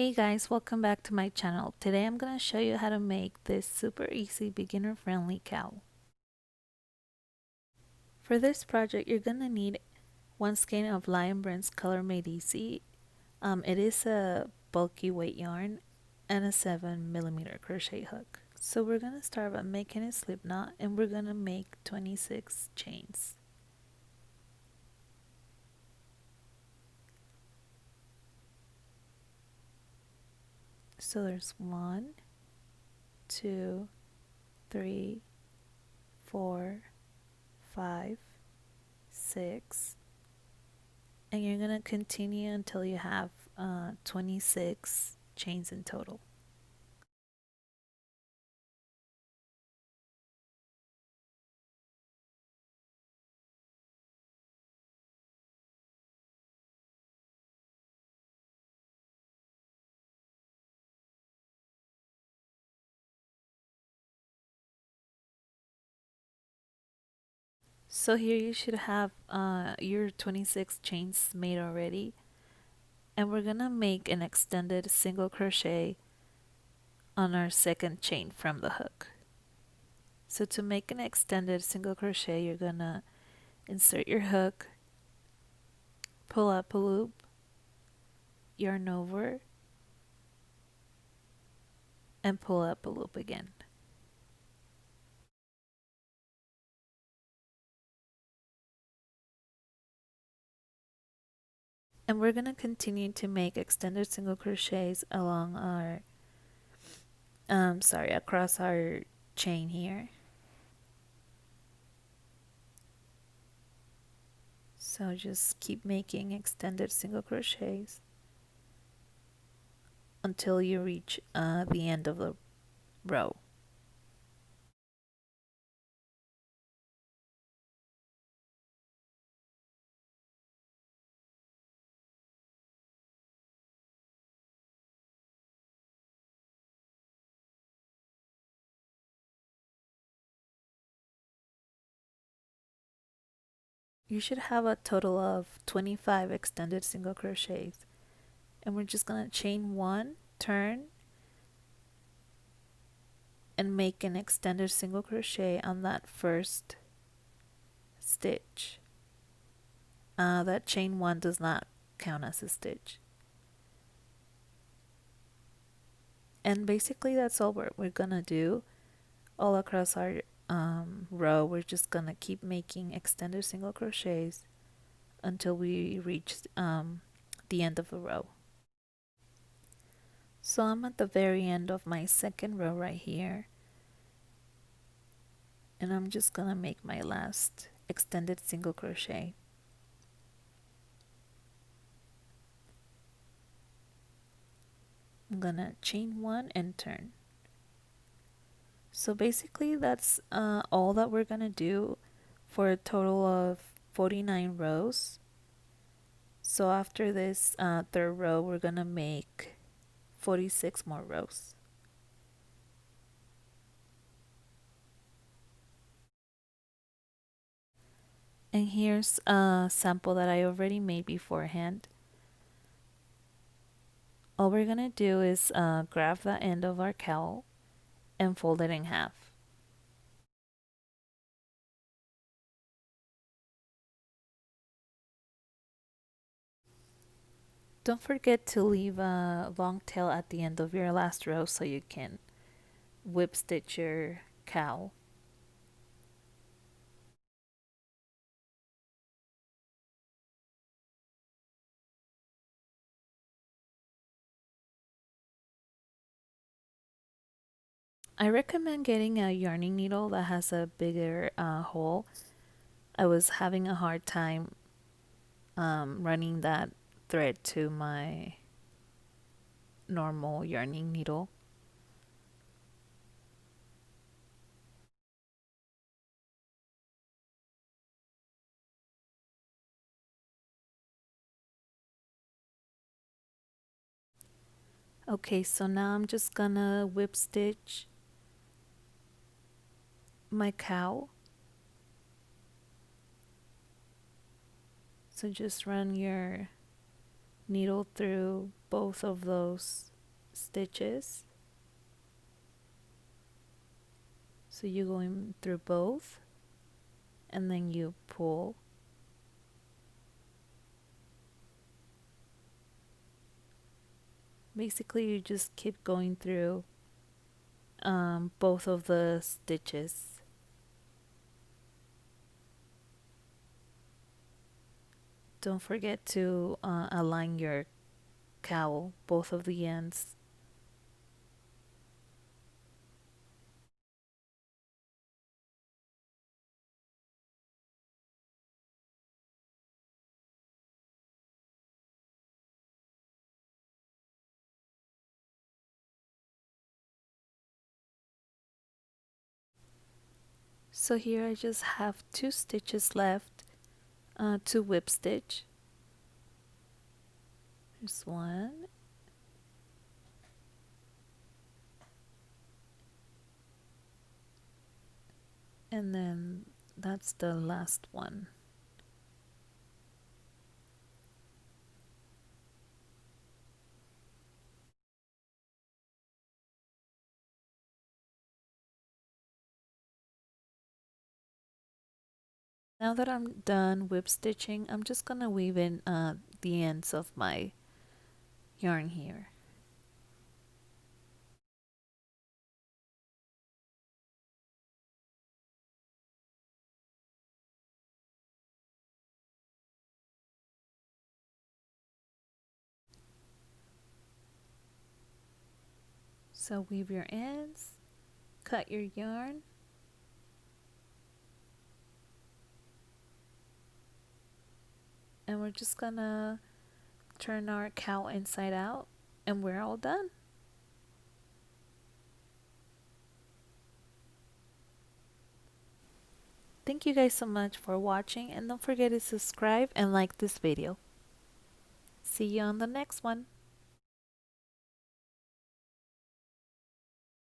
Hey guys, welcome back to my channel. Today I'm going to show you how to make this super easy beginner friendly cowl. For this project you're going to need one skein of Lion Brand's Color Made Easy. It is a bulky weight yarn and a 7mm crochet hook. So we're going to start by making a slip knot and we're going to make 26 chains. So there's 1, 2, 3, 4, 5, 6, and you're going to continue until you have 26 chains in total. So here you should have your 26 chains made already, and we're gonna make an extended single crochet on our second chain from the hook. So to make an extended single crochet, you're gonna insert your hook, pull up a loop, yarn over, and pull up a loop again. And we're gonna continue to make extended single crochets along our across our chain here. So just keep making extended single crochets until you reach the end of the row. You should have a total of 25 extended single crochets, and we're just gonna chain 1, turn, and make an extended single crochet on that first stitch. That chain 1 does not count as a stitch. And basically that's all we're gonna do all across our row. We're just gonna keep making extended single crochets until we reach the end of the row. So I'm at the very end of my second row right here, and I'm just gonna make my last extended single crochet. I'm gonna chain 1 and turn. So basically that's all that we're gonna do for a total of 49 rows. So after this third row we're gonna make 46 more rows. And here's a sample that I already made beforehand. All we're gonna do is grab the end of our cowl and fold it in half. Don't forget to leave a long tail at the end of your last row so you can whip stitch your cowl. I recommend getting a yarning needle that has a bigger hole. I was having a hard time running that thread to my normal yarning needle. Okay, so now I'm just gonna whip stitch my cowl. So just run your needle through both of those stitches. So you go in through both and then you pull. Basically you just keep going through both of the stitches. Don't forget to align your cowl, both of the ends. So here I just have 2 stitches left to whip stitch. There's one. And then that's the last one. Now that I'm done whip stitching, I'm just gonna weave in the ends of my yarn here. So weave your ends, cut your yarn, and we're just gonna turn our cowl inside out, and we're all done. Thank you guys so much for watching, and don't forget to subscribe and like this video. See you on the next one.